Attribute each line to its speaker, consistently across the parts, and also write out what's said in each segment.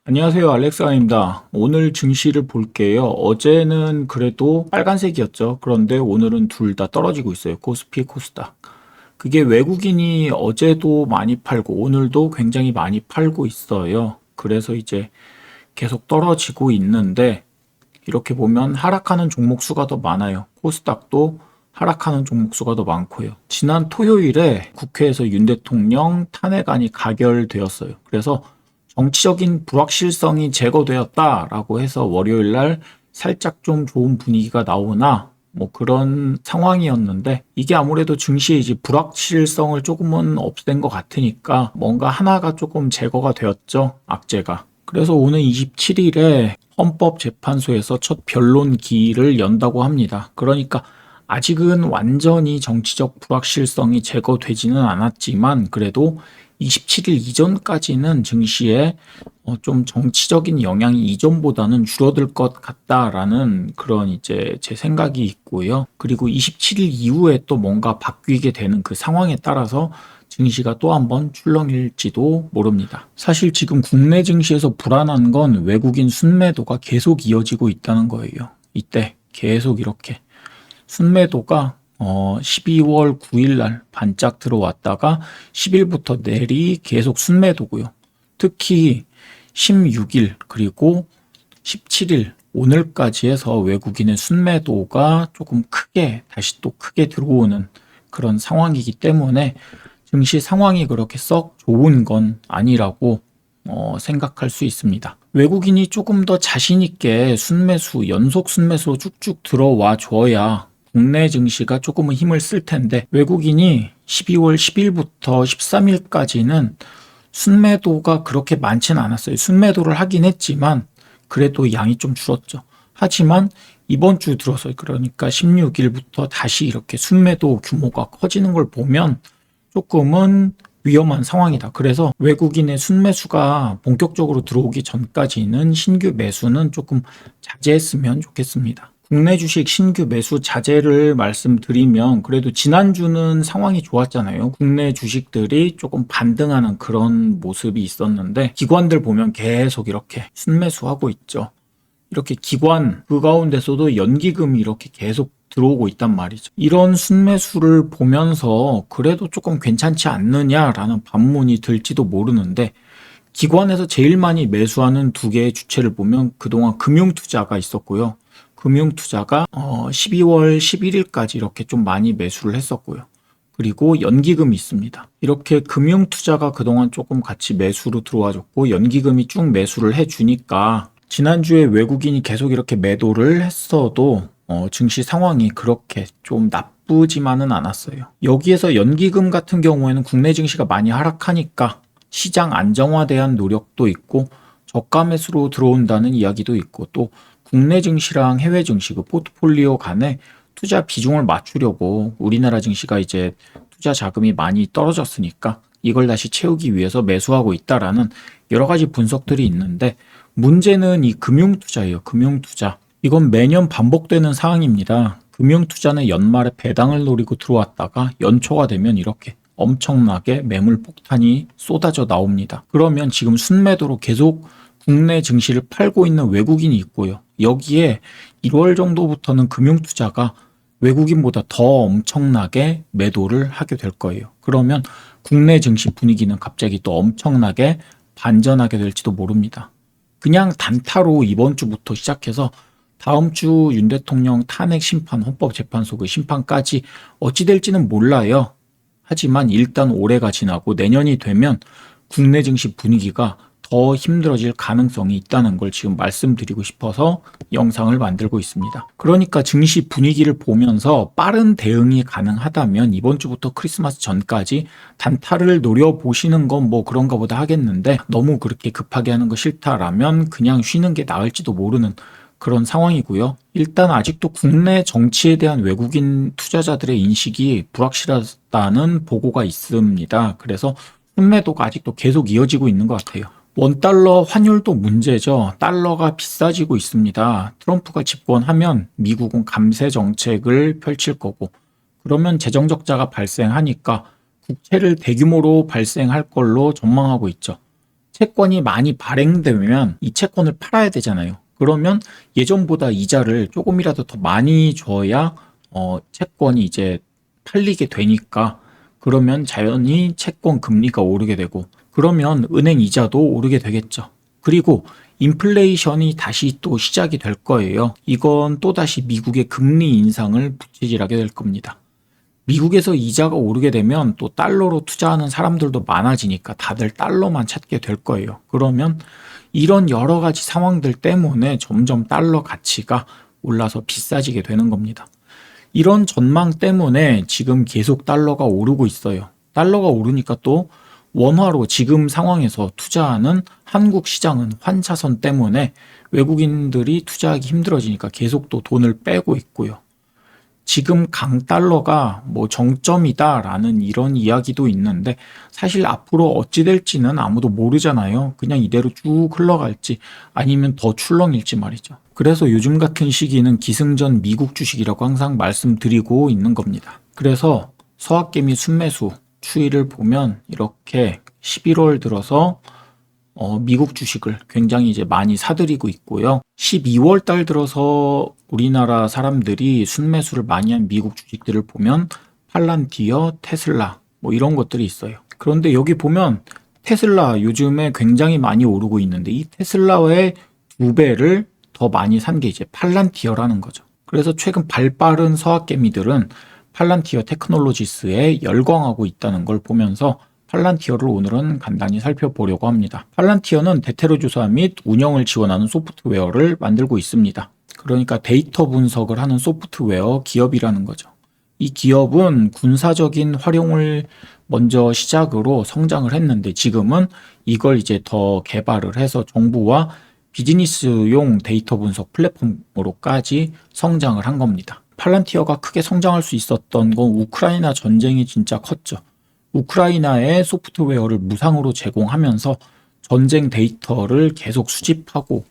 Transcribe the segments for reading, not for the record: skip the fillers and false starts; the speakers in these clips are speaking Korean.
Speaker 1: 안녕하세요. 알렉사입니다. 오늘 증시를 볼게요. 어제는 그래도 빨간색이었죠. 그런데 오늘은 둘 다 떨어지고 있어요. 코스피, 코스닥. 그게 외국인이 어제도 많이 팔고 오늘도 굉장히 많이 팔고 있어요. 그래서 이제 계속 떨어지고 있는데 이렇게 보면 하락하는 종목 수가 더 많아요. 코스닥도 하락하는 종목 수가 더 많고요. 지난 토요일에 국회에서 윤 대통령 탄핵안이 가결되었어요. 그래서 정치적인 불확실성이 제거되었다라고 해서 월요일 날 살짝 좀 좋은 분위기가 나오나 뭐 그런 상황이었는데 이게 아무래도 증시의 이제 불확실성을 조금은 없앤 것 같으니까 뭔가 하나가 조금 제거가 되었죠. 악재가. 그래서 오늘 27일에 헌법재판소에서 첫 변론기를 연다고 합니다. 그러니까 아직은 완전히 정치적 불확실성이 제거되지는 않았지만 그래도 27일 이전까지는 증시에 좀 정치적인 영향이 이전보다는 줄어들 것 같다라는 그런 이제 제 생각이 있고요. 그리고 27일 이후에 또 뭔가 바뀌게 되는 그 상황에 따라서 증시가 또 한번 출렁일지도 모릅니다. 사실 지금 국내 증시에서 불안한 건 외국인 순매도가 계속 이어지고 있다는 거예요. 이때 계속 이렇게 순매도가 12월 9일 날 반짝 들어왔다가 10일부터 내리 계속 순매도고요. 특히 16일 그리고 17일 오늘까지 해서 외국인의 순매도가 조금 크게 다시 또 크게 들어오는 그런 상황이기 때문에 증시 상황이 그렇게 썩 좋은 건 아니라고 생각할 수 있습니다. 외국인이 조금 더 자신 있게 순매수, 연속 순매수로 쭉쭉 들어와 줘야 국내 증시가 조금은 힘을 쓸 텐데 외국인이 12월 10일부터 13일까지는 순매도가 그렇게 많지는 않았어요. 순매도를 하긴 했지만 그래도 양이 좀 줄었죠. 하지만 이번 주 들어서 그러니까 16일부터 다시 이렇게 순매도 규모가 커지는 걸 보면 조금은 위험한 상황이다. 그래서 외국인의 순매수가 본격적으로 들어오기 전까지는 신규 매수는 조금 자제했으면 좋겠습니다. 국내 주식 신규 매수 자제를 말씀드리면 그래도 지난주는 상황이 좋았잖아요. 국내 주식들이 조금 반등하는 그런 모습이 있었는데 기관들 보면 계속 이렇게 순매수하고 있죠. 이렇게 기관 그 가운데서도 연기금이 이렇게 계속 들어오고 있단 말이죠. 이런 순매수를 보면서 그래도 조금 괜찮지 않느냐라는 반문이 들지도 모르는데 기관에서 제일 많이 매수하는 두 개의 주체를 보면 그동안 금융투자가 있었고요. 금융투자가 12월 11일까지 이렇게 좀 많이 매수를 했었고요. 그리고 연기금이 있습니다. 이렇게 금융투자가 그동안 조금 같이 매수로 들어와줬고 연기금이 쭉 매수를 해주니까 지난주에 외국인이 계속 이렇게 매도를 했어도 증시 상황이 그렇게 좀 나쁘지만은 않았어요. 여기에서 연기금 같은 경우에는 국내 증시가 많이 하락하니까 시장 안정화에 대한 노력도 있고 저가 매수로 들어온다는 이야기도 있고 또 국내 증시랑 해외 증시 그 포트폴리오 간에 투자 비중을 맞추려고 우리나라 증시가 이제 투자 자금이 많이 떨어졌으니까 이걸 다시 채우기 위해서 매수하고 있다라는 여러 가지 분석들이 있는데 문제는 이 금융투자예요. 금융투자. 이건 매년 반복되는 사항입니다. 금융투자는 연말에 배당을 노리고 들어왔다가 연초가 되면 이렇게 엄청나게 매물 폭탄이 쏟아져 나옵니다. 그러면 지금 순매도로 계속 국내 증시를 팔고 있는 외국인이 있고요. 여기에 1월 정도부터는 금융투자가 외국인보다 더 엄청나게 매도를 하게 될 거예요. 그러면 국내 증시 분위기는 갑자기 또 엄청나게 반전하게 될지도 모릅니다. 그냥 단타로 이번 주부터 시작해서 다음 주 윤 대통령 탄핵 심판, 헌법재판소 그 심판까지 어찌 될지는 몰라요. 하지만 일단 올해가 지나고 내년이 되면 국내 증시 분위기가 더 힘들어질 가능성이 있다는 걸 지금 말씀드리고 싶어서 영상을 만들고 있습니다. 그러니까 증시 분위기를 보면서 빠른 대응이 가능하다면 이번 주부터 크리스마스 전까지 단타를 노려보시는 건 뭐 그런가 보다 하겠는데 너무 그렇게 급하게 하는 거 싫다라면 그냥 쉬는 게 나을지도 모르는 그런 상황이고요. 일단 아직도 국내 정치에 대한 외국인 투자자들의 인식이 불확실하다는 보고가 있습니다. 그래서 순매도가 아직도 계속 이어지고 있는 것 같아요. 원달러 환율도 문제죠. 달러가 비싸지고 있습니다. 트럼프가 집권하면 미국은 감세 정책을 펼칠 거고 그러면 재정 적자가 발생하니까 국채를 대규모로 발생할 걸로 전망하고 있죠. 채권이 많이 발행되면 이 채권을 팔아야 되잖아요. 그러면 예전보다 이자를 조금이라도 더 많이 줘야 채권이 이제 팔리게 되니까, 그러면 자연히 채권 금리가 오르게 되고, 그러면 은행 이자도 오르게 되겠죠. 그리고 인플레이션이 다시 또 시작이 될 거예요. 이건 또다시 미국의 금리 인상을 부채질하게 될 겁니다. 미국에서 이자가 오르게 되면 또 달러로 투자하는 사람들도 많아지니까 다들 달러만 찾게 될 거예요. 그러면 이런 여러 가지 상황들 때문에 점점 달러 가치가 올라서 비싸지게 되는 겁니다. 이런 전망 때문에 지금 계속 달러가 오르고 있어요. 달러가 오르니까 또 원화로 지금 상황에서 투자하는 한국 시장은 환차선 때문에 외국인들이 투자하기 힘들어지니까 계속 또 돈을 빼고 있고요. 지금 강달러가 뭐 정점이다라는 이런 이야기도 있는데, 사실 앞으로 어찌 될지는 아무도 모르잖아요. 그냥 이대로 쭉 흘러갈지 아니면 더 출렁일지 말이죠. 그래서 요즘 같은 시기는 기승전 미국 주식이라고 항상 말씀드리고 있는 겁니다. 그래서 서학개미 순매수 추이를 보면 이렇게 11월 들어서 미국 주식을 굉장히 이제 많이 사들이고 있고요. 12월 달 들어서 우리나라 사람들이 순매수를 많이 한 미국 주식들을 보면 팔란티어, 테슬라 뭐 이런 것들이 있어요. 그런데 여기 보면 테슬라 요즘에 굉장히 많이 오르고 있는데, 이 테슬라의 2배를 더 많이 산 게 이제 팔란티어라는 거죠. 그래서 최근 발빠른 서학개미들은 팔란티어 테크놀로지스에 열광하고 있다는 걸 보면서 팔란티어를 오늘은 간단히 살펴보려고 합니다. 팔란티어는 대테러 조사 및 운영을 지원하는 소프트웨어를 만들고 있습니다. 그러니까 데이터 분석을 하는 소프트웨어 기업이라는 거죠. 이 기업은 군사적인 활용을 먼저 시작으로 성장을 했는데, 지금은 이걸 이제 더 개발을 해서 정부와 비즈니스용 데이터 분석 플랫폼으로까지 성장을 한 겁니다. 팔란티어가 크게 성장할 수 있었던 건 우크라이나 전쟁이 진짜 컸죠. 우크라이나에 소프트웨어를 무상으로 제공하면서 전쟁 데이터를 계속 수집하고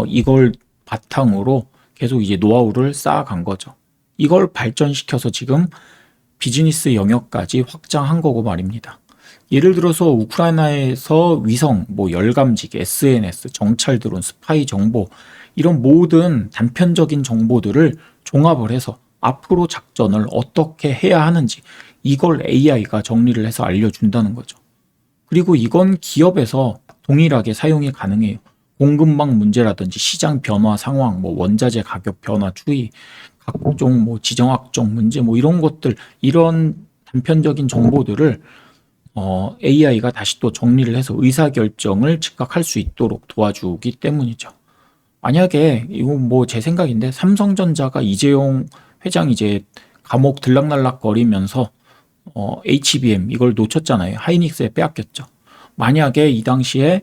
Speaker 1: 이걸 바탕으로 계속 이제 노하우를 쌓아간 거죠. 이걸 발전시켜서 지금 비즈니스 영역까지 확장한 거고 말입니다. 예를 들어서 우크라이나에서 위성, 뭐 열감지기, SNS, 정찰 드론, 스파이 정보, 이런 모든 단편적인 정보들을 종합을 해서 앞으로 작전을 어떻게 해야 하는지 이걸 AI가 정리를 해서 알려준다는 거죠. 그리고 이건 기업에서 동일하게 사용이 가능해요. 공급망 문제라든지 시장 변화 상황, 뭐 원자재 가격 변화 추이, 각종 뭐 지정학적 문제, 뭐 이런 것들, 이런 단편적인 정보들을 AI가 다시 또 정리를 해서 의사결정을 즉각 할 수 있도록 도와주기 때문이죠. 만약에 이건 뭐 제 생각인데, 삼성전자가 이재용 회장이 이제 감옥 들락날락 거리면서 HBM 이걸 놓쳤잖아요. 하이닉스에 빼앗겼죠. 만약에 이 당시에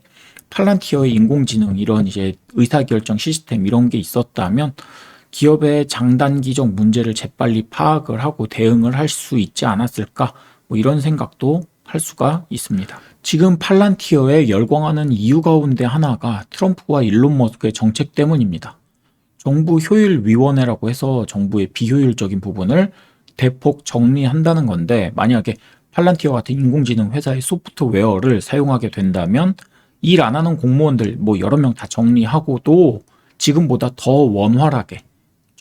Speaker 1: 팔란티어의 인공지능 이런 이제 의사결정 시스템 이런 게 있었다면 기업의 장단기적 문제를 재빨리 파악을 하고 대응을 할 수 있지 않았을까, 뭐 이런 생각도 할 수가 있습니다. 지금 팔란티어에 열광하는 이유 가운데 하나가 트럼프와 일론 머스크의 정책 때문입니다. 정부 효율위원회라고 해서 정부의 비효율적인 부분을 대폭 정리한다는 건데, 만약에 팔란티어 같은 인공지능 회사의 소프트웨어를 사용하게 된다면 일 안 하는 공무원들 뭐 여러 명 다 정리하고도 지금보다 더 원활하게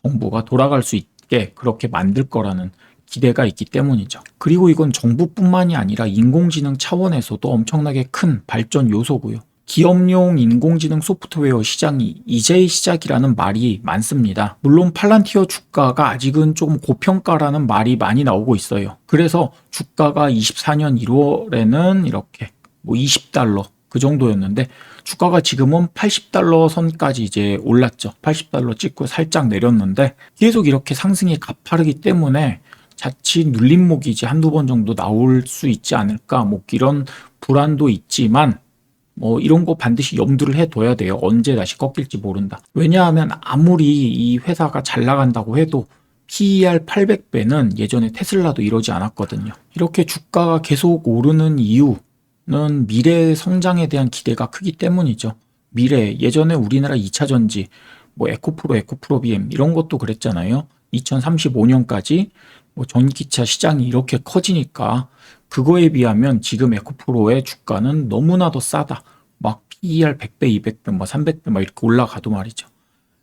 Speaker 1: 정부가 돌아갈 수 있게 그렇게 만들 거라는 기대가 있기 때문이죠. 그리고 이건 정부뿐만이 아니라 인공지능 차원에서도 엄청나게 큰 발전 요소고요. 기업용 인공지능 소프트웨어 시장이 이제 시작이라는 말이 많습니다. 물론 팔란티어 주가가 아직은 조금 고평가라는 말이 많이 나오고 있어요. 그래서 주가가 24년 1월에는 이렇게 뭐 20달러 그 정도였는데, 주가가 지금은 80달러 선까지 이제 올랐죠. 80달러 찍고 살짝 내렸는데 계속 이렇게 상승이 가파르기 때문에 자칫 눌림목이 이제 한두 번 정도 나올 수 있지 않을까, 뭐 이런 불안도 있지만 뭐 이런 거 반드시 염두를 해둬야 돼요. 언제 다시 꺾일지 모른다. 왜냐하면 아무리 이 회사가 잘 나간다고 해도 PER 800배는 예전에 테슬라도 이러지 않았거든요. 이렇게 주가가 계속 오르는 이유는 미래의 성장에 대한 기대가 크기 때문이죠. 미래, 예전에 우리나라 2차 전지, 뭐 에코프로 BM 이런 것도 그랬잖아요. 2035년까지 뭐 전기차 시장이 이렇게 커지니까 그거에 비하면 지금 에코프로의 주가는 너무나도 싸다. 막 PER 100배, 200배, 뭐 300배 막 이렇게 올라가도 말이죠.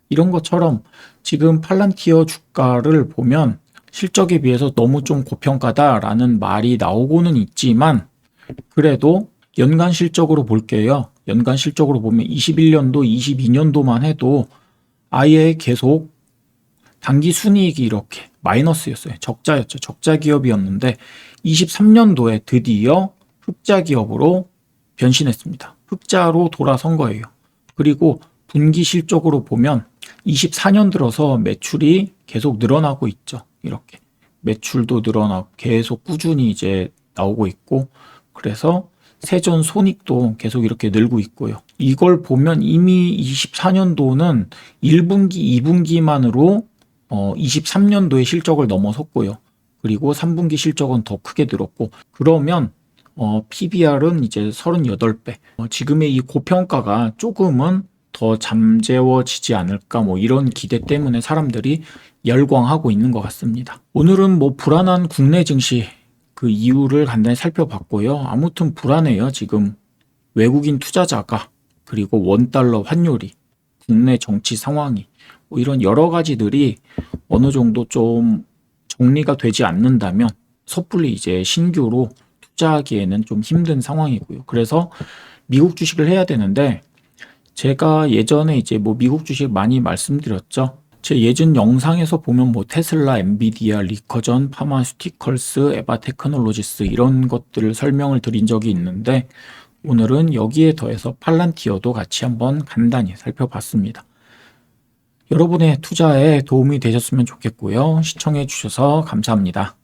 Speaker 1: 이런 것처럼 지금 팔란티어 주가를 보면 실적에 비해서 너무 좀 고평가다라는 말이 나오고는 있지만 그래도 연간 실적으로 볼게요. 연간 실적으로 보면 21년도, 22년도만 해도 아예 계속 단기 순이익이 이렇게 마이너스였어요. 적자였죠. 적자 기업이었는데 23년도에 드디어 흑자 기업으로 변신했습니다. 흑자로 돌아선 거예요. 그리고 분기 실적으로 보면 24년 들어서 매출이 계속 늘어나고 있죠. 이렇게 매출도 늘어나고 계속 꾸준히 이제 나오고 있고 그래서 세전 손익도 계속 이렇게 늘고 있고요. 이걸 보면 이미 24년도는 1분기, 2분기만으로 23년도의 실적을 넘어섰고요. 그리고 3분기 실적은 더 크게 늘었고 그러면 PBR은 이제 38배. 지금의 이 고평가가 조금은 더 잠재워지지 않을까 뭐 이런 기대 때문에 사람들이 열광하고 있는 것 같습니다. 오늘은 뭐 불안한 국내 증시 그 이유를 간단히 살펴봤고요. 아무튼 불안해요. 지금 외국인 투자자가 그리고 원달러 환율이 국내 정치 상황이 뭐 이런 여러 가지들이 어느 정도 좀 정리가 되지 않는다면 섣불리 이제 신규로 투자하기에는 좀 힘든 상황이고요. 그래서 미국 주식을 해야 되는데 제가 예전에 이제 뭐 미국 주식 많이 말씀드렸죠. 제 예전 영상에서 보면 뭐 테슬라, 엔비디아, 리커전, 파마슈티컬스, 에바 테크놀로지스 이런 것들을 설명을 드린 적이 있는데 오늘은 여기에 더해서 팔란티어도 같이 한번 간단히 살펴봤습니다. 여러분의 투자에 도움이 되셨으면 좋겠고요. 시청해 주셔서 감사합니다.